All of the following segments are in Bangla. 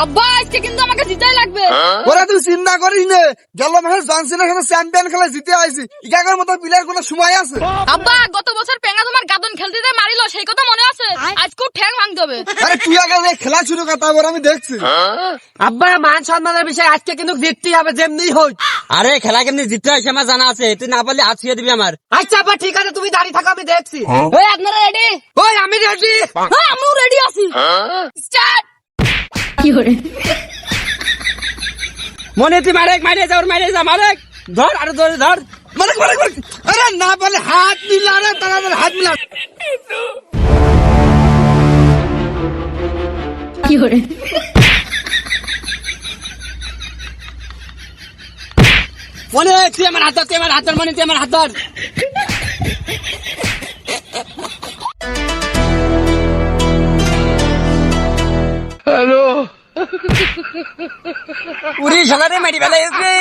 আব্বা আজকে কিন্তু আমাকে জিতাই লাগবে। ওরা তুই চিন্তা করিস না, গেল মাসে জনসনের সাথে চ্যাম্পিয়ন খেলা জিতে আইছি, ইগাগের মতো প্লেয়ার কোনো সময় আছে? আব্বা গত বছর পেঙ্গা তোমার গাদন খেলতে দিয়ে মারিল, সেই কথা মনে আছে? আজকেও ঠ্যাং ভাঙতে হবে। আরে তুই আগে খেলা শুরু কর, তারপর আমি দেখছি। আব্বা মান সম্মানের বিষয় আজকে কিন্তু জিততেই হবে যেমনি হোক। আরে খেলা কেমনি জিততে হয় সে আমার জানা আছে, তুই না পারলে আছিয়ে দিবি আমার। আচ্ছা আব্বা ঠিক আছে, তুমি দাঁড়িয়ে থাকো, আমি দেখছি। ওই আপনারা রেডি? ওই আমি রেডি। হ্যাঁ আমিও রেডি আছি। স্টার্ট। মনে তুই মারে যা, ওর মারে যা, মারে ধর, আরে ধর ধর, মানে আরে না বলে হাত মিলা, রে তাড়াতাড়ি হাত মিলা। মনে তুই আমার হাত ধর, তুই আমার হাত ধর, মনে তুই আমার হাত ধর। হ্যালো, উড়ি শালারে মারি ফেলাইছে।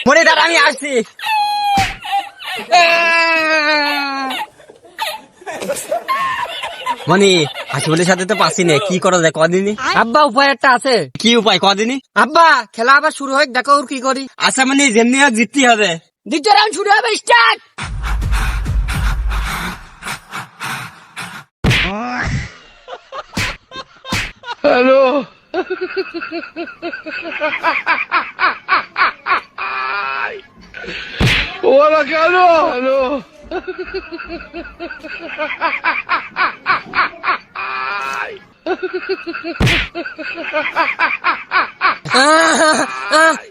মনে দাঁড়া, আমি আসছি। মনি হাসিবুলের সাথে তো পাচ্ছি না, কি করা যায় কদিনই? আব্বা উপায় একটা আছে। কি উপায় কদিনই? আব্বা খেলা আবার শুরু হোক, দেখো ওর কি করি। আচ্ছা মানে যেমনি হোক জিততেই হবে। দ্বিতীয় রাউন্ড শুরু হবে, স্টার্ট। হ্যালো, ওরা কেন? হ্যালো,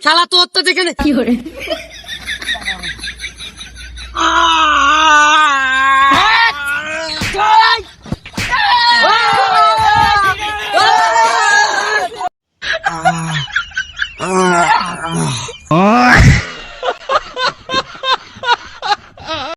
শালা তোর তো দেখে